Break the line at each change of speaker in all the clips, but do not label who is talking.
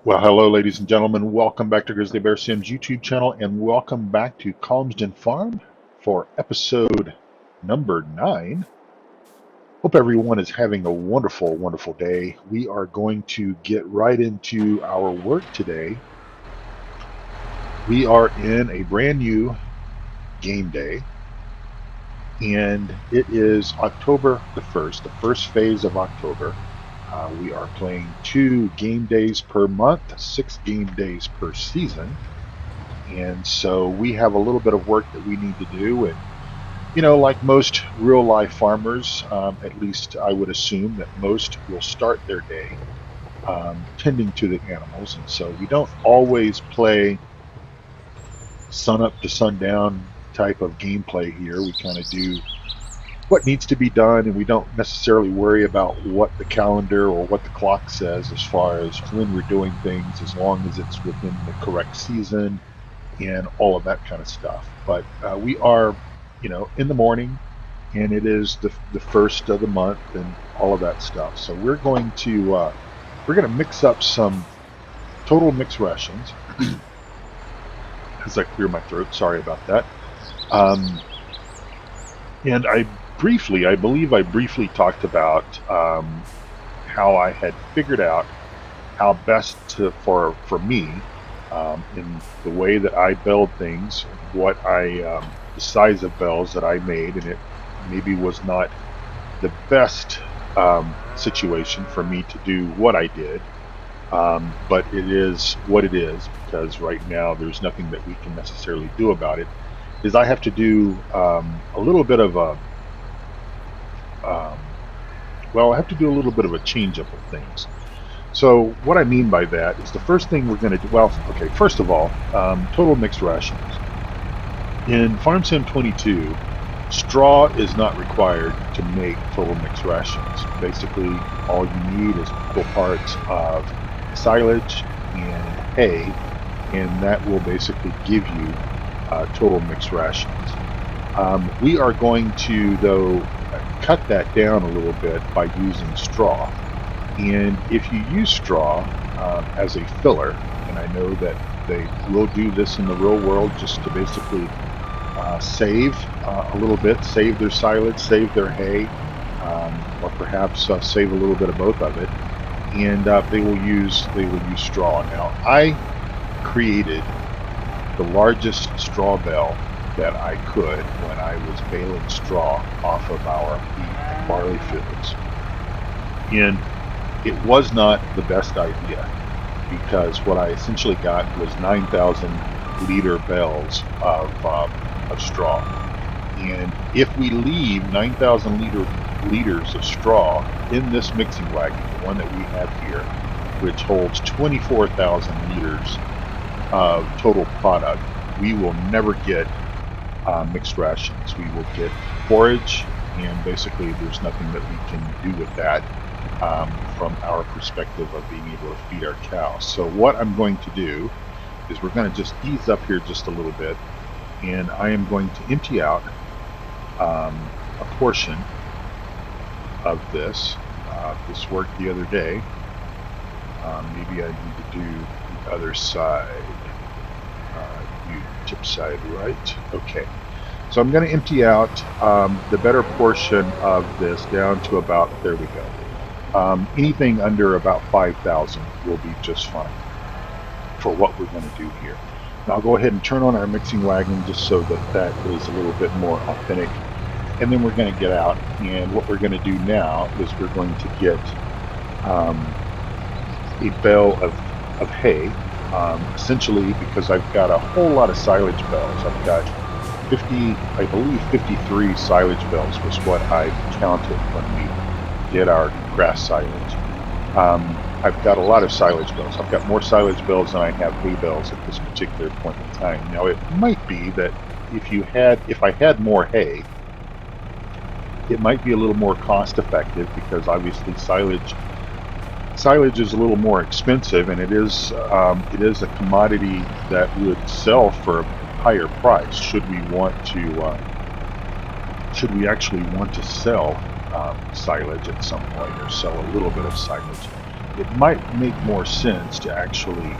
Well, hello, ladies and gentlemen. Welcome back to Grizzly Bear Sims YouTube channel, and welcome back to Calmsden Farm for episode number 9. Hope everyone is having a wonderful, wonderful day. We are going to get right into our work today. We are in a brand new game day, and it is October the 1st, the first phase of October. We are playing 2 game days per month, 6 game days per season. And so we have a little bit of work that we need to do. And, like most real life farmers, at least I would assume that most will start their day tending to the animals. And so we don't always play sun up to sundown type of gameplay here. We kind of do what needs to be done, and we don't necessarily worry about what the calendar or what the clock says as far as when we're doing things, as long as it's within the correct season and all of that kind of stuff. But we are, in the morning, and it is the first of the month and all of that stuff. So we're going to mix up some total mixed rations as I clear my throat. Sorry about that. And I believe I briefly talked about how I had figured out how best for me, in the way that I build things, the size of bells that I made, and it maybe was not the best situation for me to do what I did, but it is what it is, because right now there's nothing that we can necessarily do about it. Is I have to do a little bit of um, I have to do a little bit of a change up of things. So what I mean by that is the first thing we're going to do, okay, first of all, total mixed rations. In Farm Sim 22, straw is not required to make total mixed rations. Basically, all you need is equal parts of silage and hay, and that will basically give you total mixed rations. We are going to, though, cut that down a little bit by using straw. And if you use straw as a filler, and I know that they will do this in the real world just to basically save a little bit, save their silage, save their hay, or perhaps save a little bit of both of it, and they will use straw. Now, I created the largest straw bale that I could when I was baling straw off of our wheat and barley fields. And it was not the best idea, because what I essentially got was 9,000 liter bales of straw. And if we leave 9,000 liters of straw in this mixing wagon, the one that we have here, which holds 24,000 liters of total product, we will never get mixed rations. We will get forage, and basically there's nothing that we can do with that from our perspective of being able to feed our cows. So what I'm going to do is we're going to just ease up here just a little bit, and I am going to empty out a portion of this. This worked the other day. Maybe I need to do the other side. You tip side right. Okay. So I'm going to empty out the better portion of this down to about, there we go. Anything under about 5,000 will be just fine for what we're going to do here. Now I'll go ahead and turn on our mixing wagon just so that that is a little bit more authentic. And then we're going to get out, and what we're going to do now is we're going to get a bale of hay, essentially, because I've got a whole lot of silage bales. I've got 53 silage bales was what I counted when we did our grass silage. I've got a lot of silage bales. I've got more silage bales than I have hay bales at this particular point in time. Now, it might be that if I had more hay, it might be a little more cost effective, because obviously silage is a little more expensive, and it is a commodity that would sell for a higher price should we actually want to sell silage at some point, or sell a little bit of silage. it might make more sense to actually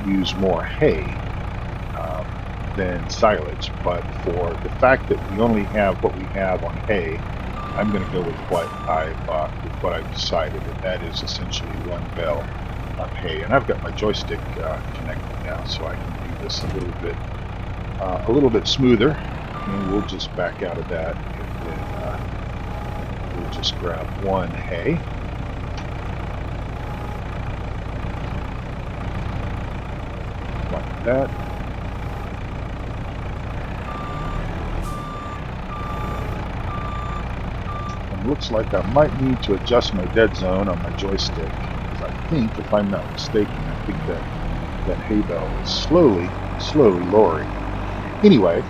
use more hay than silage. But for the fact that we only have what we have on hay, I'm going to go with what I've decided, and that is essentially one bale of hay. And I've got my joystick connected now, so I can do this a little bit smoother. And we'll just back out of that, and then we'll just grab one hay. Like that. And looks like I might need to adjust my dead zone on my joystick, because I think, if I'm not mistaken, I think that hay bale is slowly lowering. Anyway,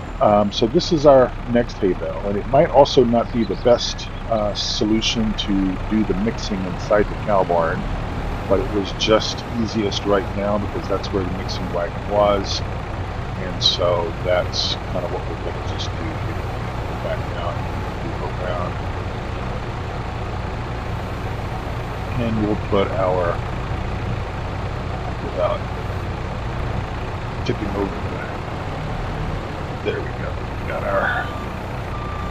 so this is our next hay bale, and it might also not be the best solution to do the mixing inside the cow barn, but it was just easiest right now because that's where the mixing wagon was, and so that's kind of what we're going to just do here. Go back down, move around, and we'll put our, without tipping over there we go.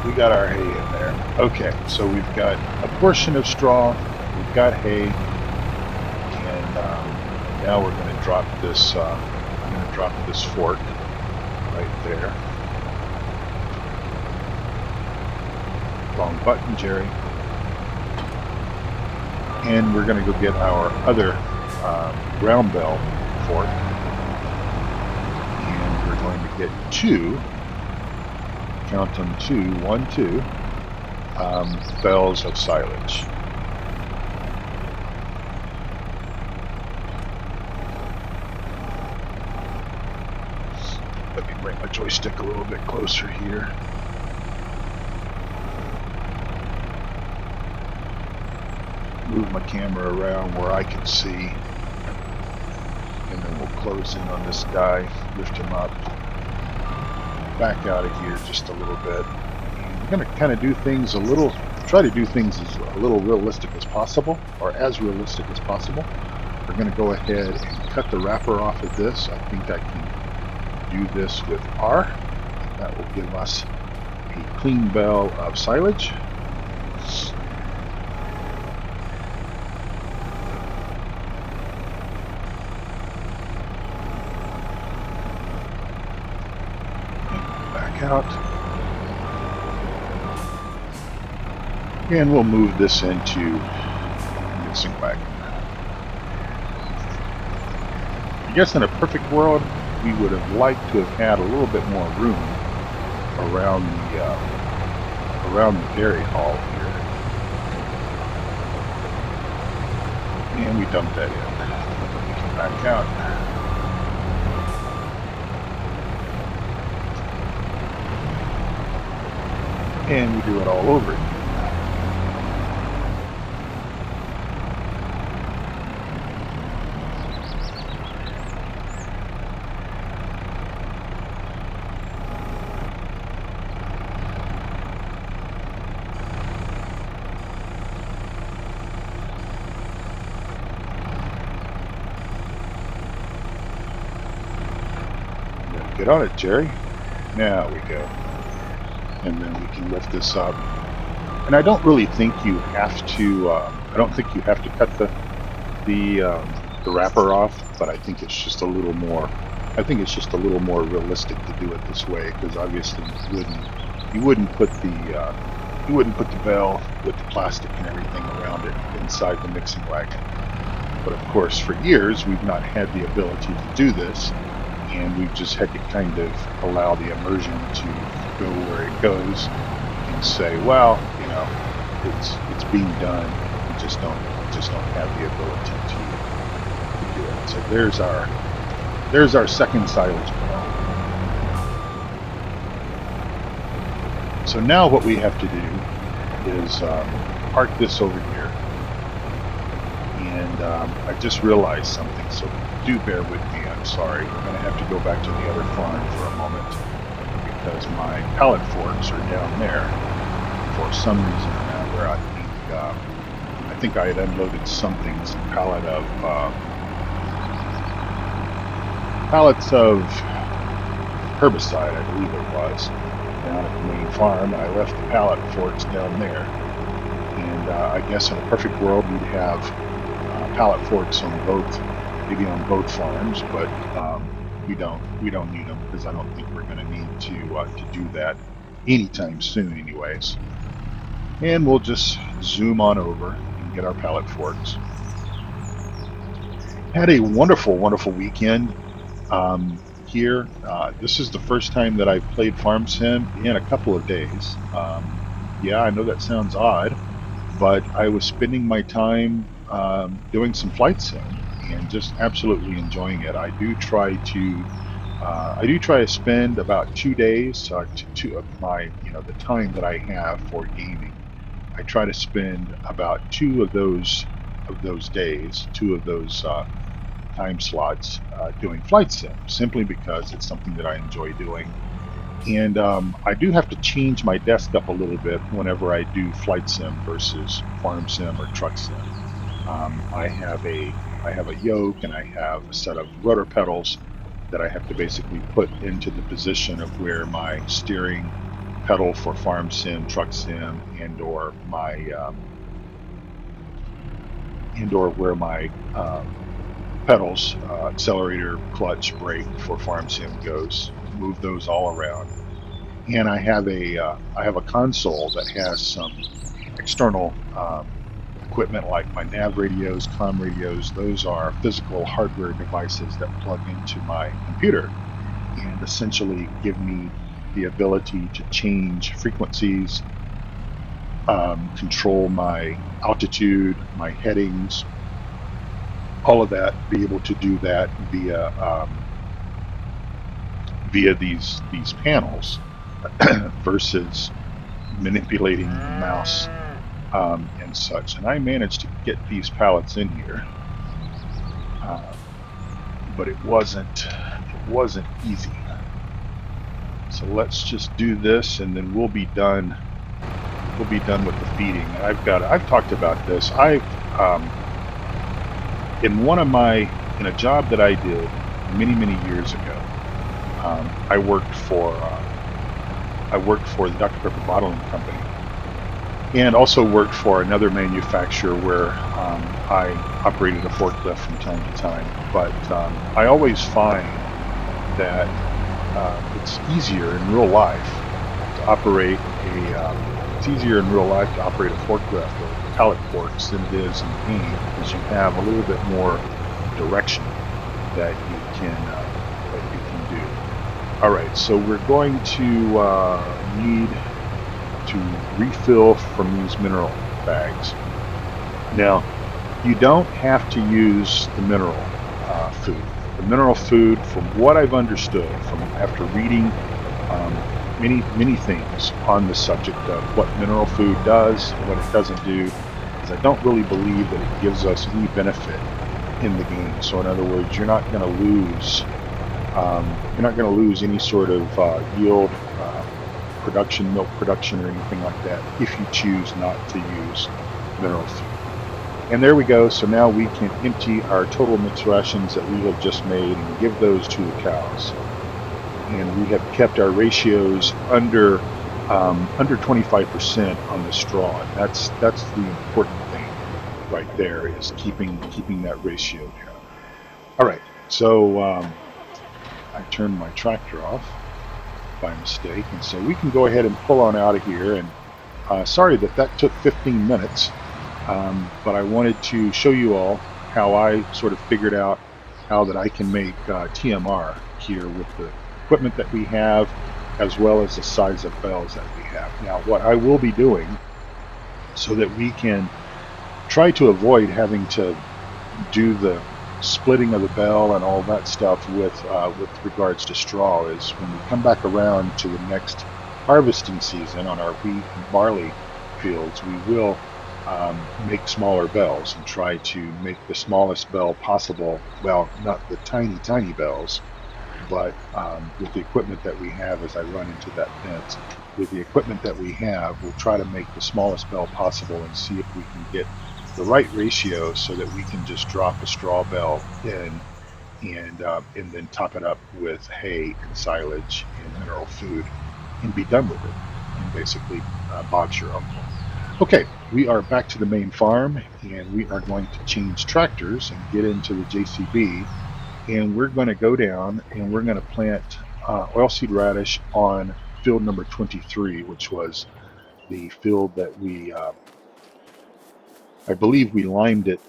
We got our hay in there. Okay, so we've got a portion of straw, we've got hay, and now we're going to drop this. I'm going to drop this fork right there. Wrong button, Jerry. And we're going to go get our other round bell fork. Going to get two, count them, 2 bales of silage. Let me bring my joystick a little bit closer here. Move my camera around where I can see. And then we'll close in on this guy, lift him up, back out of here just a little bit. And we're going to kind of do things try to do things as a little realistic as possible, or as realistic as possible. We're going to go ahead and cut the wrapper off of this. I think I can do this with R. That will give us a clean bale of silage. Out, and we'll move this into the mixing wagon. I guess in a perfect world we would have liked to have had a little bit more room around the dairy hall here, and we dump that in. We can back out. And we do it all over again. Get on it, Jerry. Now we go. And then we can lift this up. And I don't really think you have to. I don't think you have to cut the wrapper off, but I think it's just a little more. I think it's just a little more realistic to do it this way, because obviously you wouldn't put the bell with the plastic and everything around it inside the mixing wagon. But of course, for years we've not had the ability to do this, and we've just had to kind of allow the immersion to go where it goes and say, well, you know, it's being done. We just don't have the ability to do it. So there's our second silage bell. So now what we have to do is park this over here. And I just realized something, so do bear with me. I'm sorry. We're going to have to go back to the other farm for a moment, because my pallet forks are down there. For some reason or another, I think think I had unloaded something, some pallets of herbicide, I believe it was, down at the main farm, and I left the pallet forks down there. And I guess in a perfect world we'd have pallet forks on both, maybe on both farms, but we don't need them, because I don't think we're going to need to do that anytime soon, anyways. And we'll just zoom on over and get our pallet forks. Had a wonderful, wonderful weekend here. This is the first time that I've played Farm Sim in a couple of days. Yeah, I know that sounds odd, but I was spending my time doing some flight sim and just absolutely enjoying it. I do try to spend about 2 days to my, the time that I have for gaming. I try to spend about two of those days, two of those time slots doing flight sim, simply because it's something that I enjoy doing. And I do have to change my desk up a little bit whenever I do flight sim versus farm sim or truck sim. I have a yoke, and I have a set of rudder pedals that I have to basically put into the position of where my steering pedal for farm sim, truck sim, and/or where my pedals, accelerator, clutch, brake for farm sim goes. Move those all around. And I have a console that has some external equipment like my nav radios, comm radios. Those are physical hardware devices that plug into my computer and essentially give me the ability to change frequencies, control my altitude, my headings, all of that. Be able to do that via these panels versus manipulating the mouse and such. And I managed to get these pallets in here, but it wasn't easy. So let's just do this, and then we'll be done. We'll be done with the feeding. I've talked about this. In a job that I did many years ago, I worked for the Dr. Pepper bottling company, and also worked for another manufacturer where I operated a forklift from time to time. But I always find that it's easier in real life to operate a forklift or pallet forks than it is in the game, because you have a little bit more direction that you can do. All right, so we're going to need to refill from these mineral bags. Now, you don't have to use the mineral food. The mineral food, from what I've understood, from after reading many things on the subject of what mineral food does, what it doesn't do, is I don't really believe that it gives us any benefit in the game. So in other words, you're not going to lose any sort of yield, production, milk production, or anything like that if you choose not to use mineral food. And there we go. So now we can empty our total mixed rations that we have just made and give those to the cows. And we have kept our ratios under 25% on the straw. And that's the important thing right there, is keeping that ratio down. All right. So I turned my tractor off by mistake, and so we can go ahead and pull on out of here. And sorry that took 15 minutes, but I wanted to show you all how I sort of figured out how that I can make TMR here with the equipment that we have, as well as the size of bells that we have. Now, what I will be doing, so that we can try to avoid having to do the splitting of the bell and all that stuff with regards to straw, is when we come back around to the next harvesting season on our wheat and barley fields, we will make smaller bells and try to make the smallest bell possible. Well, not the tiny bells, but with the equipment that we have, as I run into that fence, with the equipment that we have, we'll try to make the smallest bell possible and see if we can get the right ratio so that we can just drop a straw bale in and then top it up with hay and silage and mineral food and be done with it. And basically, Bob's your uncle. Okay, we are back to the main farm, and we are going to change tractors and get into the JCB, and we're going to go down and we're going to plant oilseed radish on field number 23, which was the field that I believe we limed it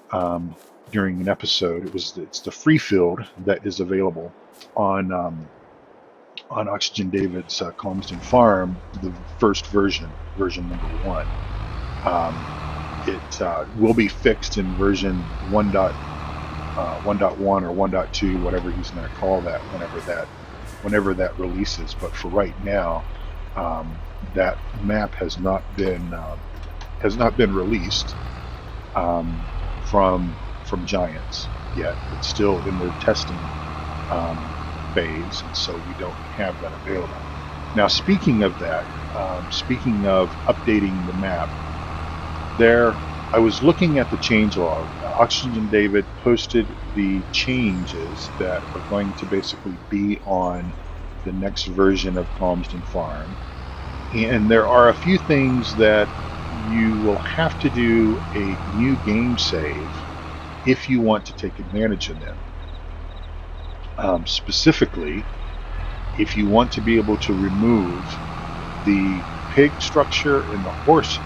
during an episode. It's the free field that is available on OxygenDavid's Calmsden Farm, the first version number 1. It will be fixed in version 1.1 or 1.2, whatever he's going to call that, whenever that releases. But for right now, that map has not been released from Giants yet. It's still in their testing phase, and so we don't have that available. Now, speaking of that, speaking of updating the map, I was looking at the changelog. OxygenDavid posted the changes that are going to basically be on the next version of Calmsden Farm. And there are a few things that you will have to do a new game save if you want to take advantage of them. Specifically, if you want to be able to remove the pig structure and the horse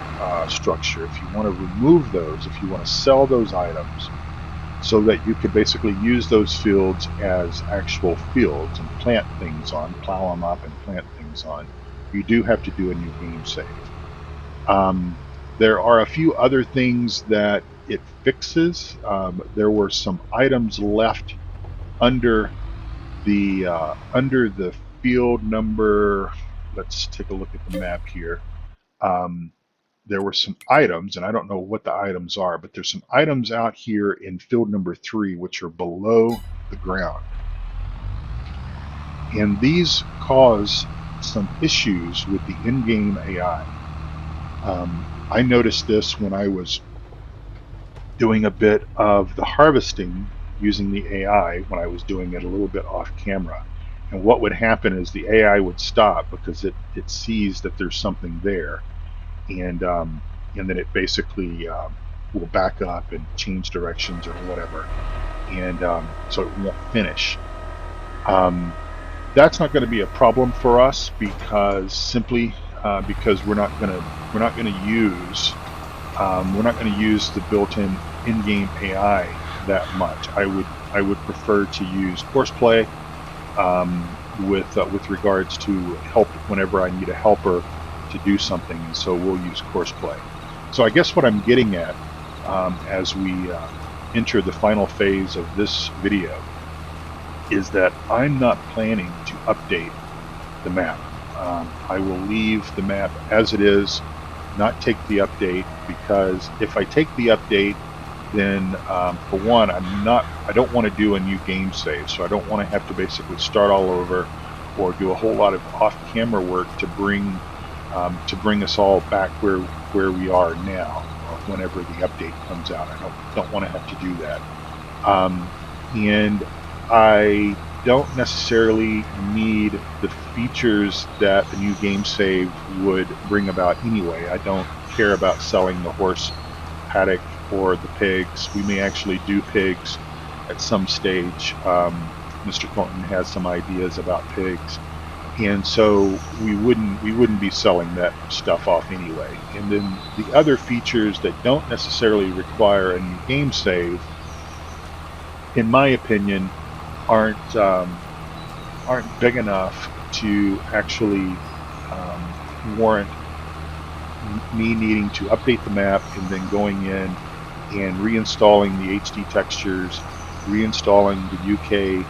structure, if you want to remove those, if you want to sell those items so that you could basically use those fields as actual fields and plant things on, plow them up and plant things on, you do have to do a new game save. There are a few other things that it fixes. There were some items left under the field number. Let's take a look at the map here. There were some items, and I don't know what the items are, but there's some items out here in field number 3 which are below the ground. And these cause some issues with the in-game AI. I noticed this when I was doing a bit of the harvesting using the AI, when I was doing it a little bit off camera. And what would happen is the AI would stop because it sees that there's something there. And then it basically will back up and change directions or whatever, and so it won't finish. That's not going to be a problem for us because we're not going to use the built-in in-game AI that much. I would prefer to use Horseplay with regards to help whenever I need a helper to do something, and so we'll use Horseplay. So I guess what I'm getting at as we enter the final phase of this video is that I'm not planning to update the map. I will leave the map as it is, not take the update, because if I take the update, then for one, I don't want to do a new game save, so I don't want to have to basically start all over or do a whole lot of off-camera work to bring us all back where we are now, or whenever the update comes out. I don't want to have to do that, and I don't necessarily need the features that a new game save would bring about anyway. I don't care about selling the horse paddock or the pigs. We may actually do pigs at some stage. Mr. Thornton has some ideas about pigs, and so we wouldn't be selling that stuff off anyway. And then the other features that don't necessarily require a new game save, in my opinion, aren't big enough to actually warrant me needing to update the map and then going in and reinstalling the HD textures, reinstalling the UK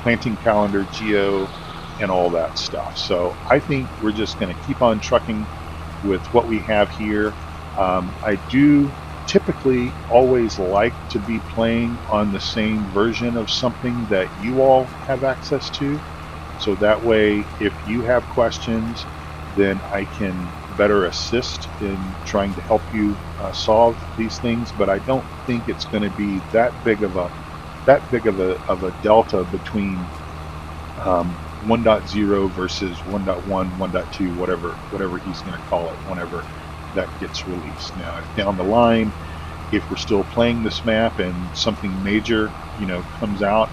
planting calendar, geo, and all that stuff. So I think we're just going to keep on trucking with what we have here. I do typically always like to be playing on the same version of something that you all have access to, so that way if you have questions, then I can better assist in trying to help you solve these things, but I don't think it's going to be that big of a delta between 1.0 versus 1.1, 1.2, whatever he's going to call it whenever that gets released. Now, down the line, if we're still playing this map and something major, comes out,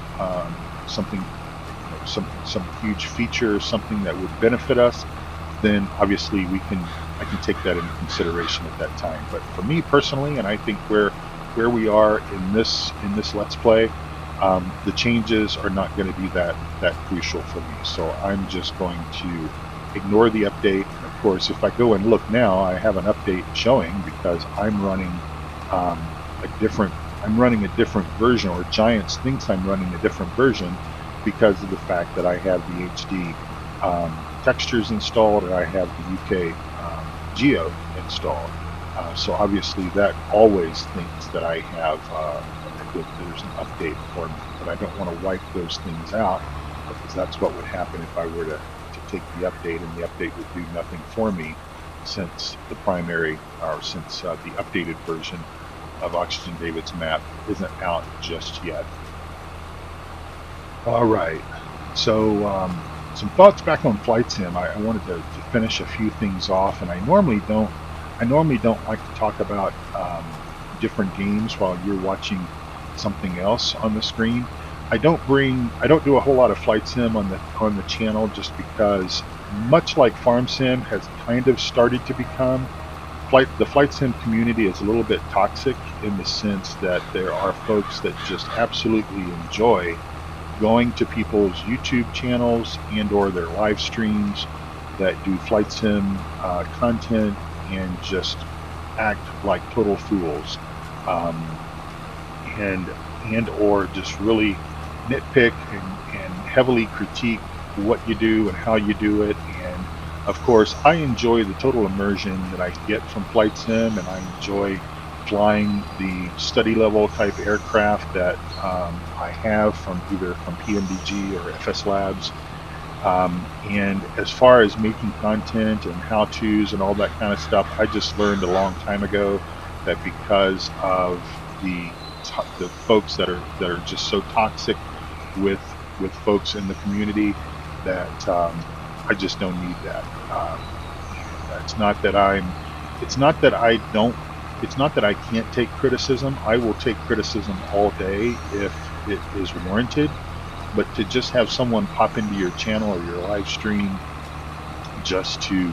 something, some huge feature, something that would benefit us, then obviously I can take that into consideration at that time. But for me personally, and I think where we are in this Let's Play, the changes are not going to be that crucial for me. So I'm just going to ignore the update. And of course, if I go and look now, I have an update showing because I'm running a different version, or Giants thinks I'm running a different version because of the fact that I have the HD textures installed and I have the UK Geo installed. So obviously that always thinks that I have that there's an update for me, but I don't want to wipe those things out because that's what would happen if I were to take the update, and the update would do nothing for me since the updated version of OxygenDavid's map isn't out just yet. All right, so some thoughts back on Flight Sim. I wanted to finish a few things off, and I normally don't like to talk about different games while you're watching something else on the screen. I don't do a whole lot of Flight Sim on the channel just because, much like Farm Sim has kind of started to become, the Flight Sim community is a little bit toxic in the sense that there are folks that just absolutely enjoy going to people's YouTube channels and or their live streams that do Flight Sim content and just act like total fools, and or just really nitpick and heavily critique what you do and how you do it. And of course, I enjoy the total immersion that I get from Flight Sim, and I enjoy flying the study level type aircraft that I have either from PMDG or FS Labs. And as far as making content and how-tos and all that kind of stuff, I just learned a long time ago that because of the folks that are just so toxic with folks in the community, that I just don't need that. It's not that I can't take criticism. I will take criticism all day if it is warranted. But to just have someone pop into your channel or your live stream just to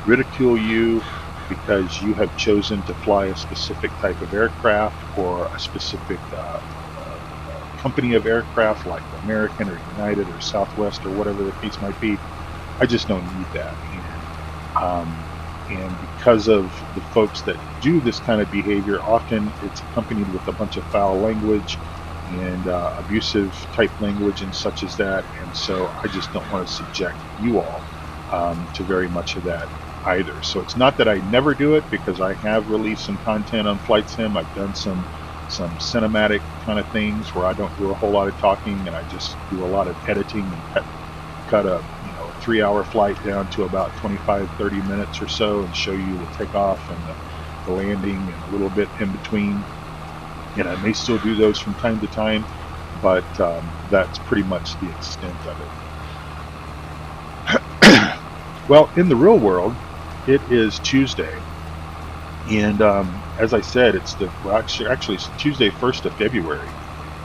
ridicule you because you have chosen to fly a specific type of aircraft or a specific company of aircraft like American or United or Southwest or whatever the case might be, I just don't need that. And because of the folks that do this kind of behavior, often it's accompanied with a bunch of foul language and abusive type language and such as that. And so I just don't want to subject you all to very much of that either. So it's not that I never do it, because I have released some content on Flight Sim. I've done some cinematic kind of things where I don't do a whole lot of talking and I just do a lot of editing and cut a 3-hour flight down to about 25-30 minutes or so and show you the takeoff and the landing and a little bit in between. And I may still do those from time to time, but that's pretty much the extent of it. Well, in the real world, it is Tuesday, and as I said, it's actually it's Tuesday, 1st of February.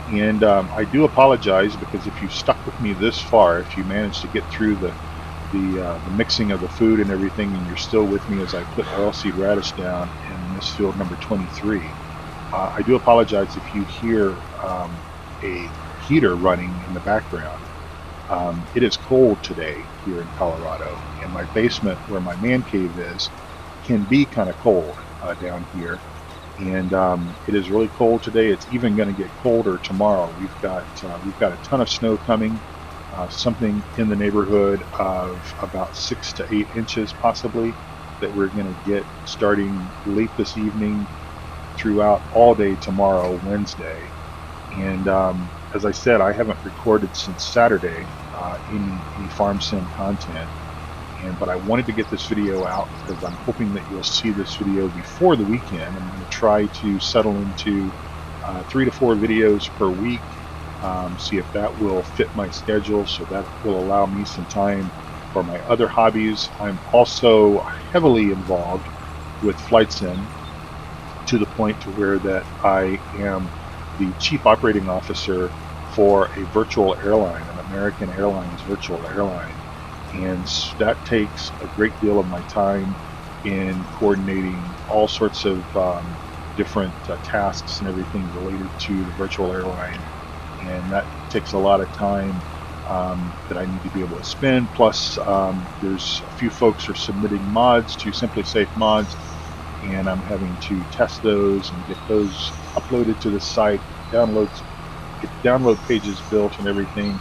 And I do apologize, because if you've stuck with me this far, if you managed to get through the mixing of the food and everything, and you're still with me as I put oilseed radish down in this field number 23, I do apologize if you hear a heater running in the background. It is cold today here in Colorado, and my basement, where my man cave is, can be kind of cold down here. And it is really cold today. It's even going to get colder tomorrow. We've got a ton of snow coming, something in the neighborhood of about 6 to 8 inches possibly, that we're going to get starting late this evening throughout all day tomorrow, Wednesday. And as I said, I haven't recorded since Saturday any Farm Sim content, But I wanted to get this video out because I'm hoping that you'll see this video before the weekend. I'm going to try to settle into 3 to 4 videos per week, see if that will fit my schedule, so that will allow me some time for my other hobbies. I'm also heavily involved with flight sim, to the point to where that I am the chief operating officer for a virtual airline, an American Airlines virtual airline. And that takes a great deal of my time in coordinating all sorts of different tasks and everything related to the virtual airline. And that takes a lot of time that I need to be able to spend. Plus, there's a few folks who are submitting mods to Simply Safe Mods, and I'm having to test those and get those uploaded to the site, get download pages built and everything.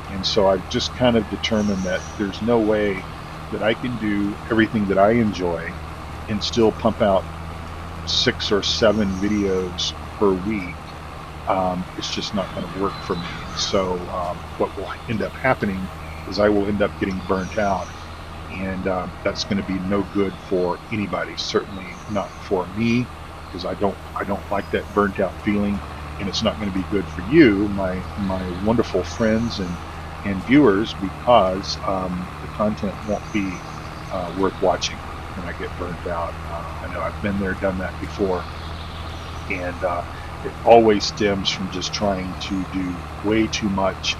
And so I've just kind of determined that there's no way that I can do everything that I enjoy and still pump out 6 or 7 videos per week. It's just not going to work for me. So what will end up happening is I will end up getting burnt out, and that's going to be no good for anybody. Certainly not for me, because I don't like that burnt out feeling, and it's not going to be good for you, my wonderful friends and viewers, because the content won't be worth watching when I get burnt out. I know I've been there, done that before, and it always stems from just trying to do way too much,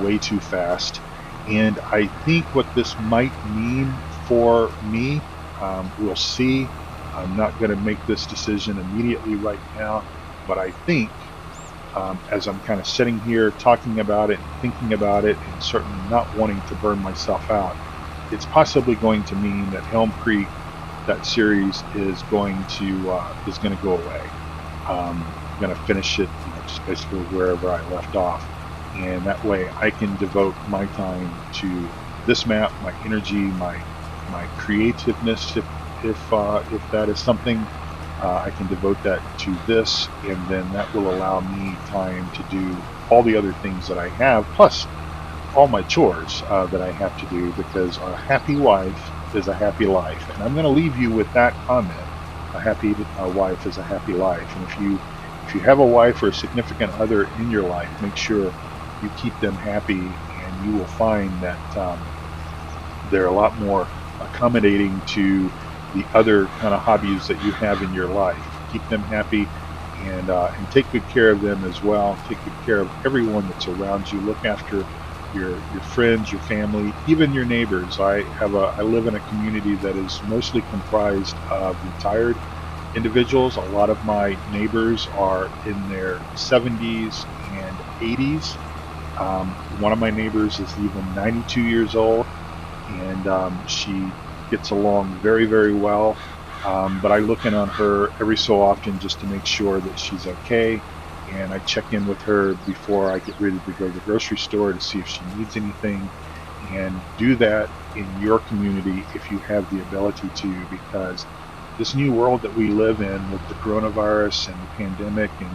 way too fast. And I think what this might mean for me, we'll see. I'm not going to make this decision immediately right now, but I think as I'm kind of sitting here talking about it, thinking about it, and certainly not wanting to burn myself out, it's possibly going to mean that Elm Creek, that series, is going to go away. I'm going to finish it, just basically wherever I left off, and that way I can devote my time to this map, my energy, my creativeness, if that is something. I can devote that to this, and then that will allow me time to do all the other things that I have, plus all my chores that I have to do, because a happy wife is a happy life. And I'm going to leave you with that comment. A happy wife is a happy life. And if you have a wife or a significant other in your life, make sure you keep them happy, and you will find that they're a lot more accommodating to the other kind of hobbies that you have in your life. Keep them happy, and take good care of them as well. Take good care of everyone that's around you. Look after your friends, your family, even your neighbors. I live in a community that is mostly comprised of retired individuals. A lot of my neighbors are in their 70s and 80s. One of my neighbors is even 92 years old, and she gets along very, very well. But I look in on her every so often just to make sure that she's okay, and I check in with her before I get ready to go to the grocery store to see if she needs anything. And do that in your community if you have the ability to, because this new world that we live in with the coronavirus and the pandemic and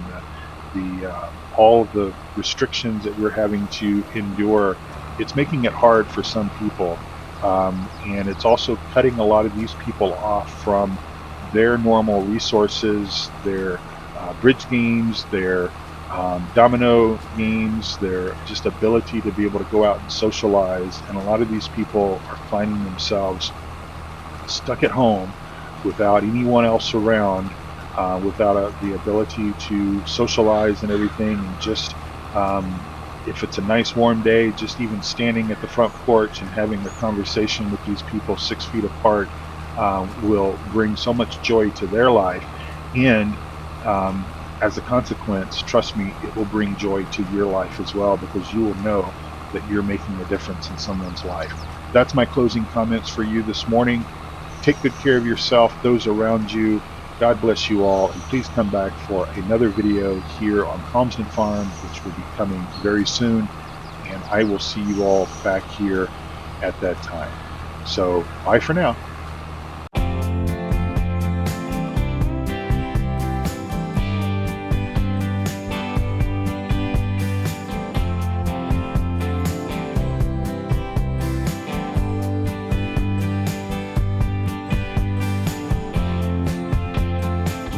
all of the restrictions that we're having to endure, it's making it hard for some people. And it's also cutting a lot of these people off from their normal resources, their bridge games, their domino games, their just ability to be able to go out and socialize. And a lot of these people are finding themselves stuck at home without anyone else around, without the ability to socialize and everything. And just if it's a nice warm day, just even standing at the front porch and having a conversation with these people 6 feet apart will bring so much joy to their life. And as a consequence, trust me, it will bring joy to your life as well, because you will know that you're making a difference in someone's life. That's my closing comments for you this morning. Take good care of yourself, those around you. God bless you all, and please come back for another video here on Calmsden Farm, which will be coming very soon, and I will see you all back here at that time. So bye for now.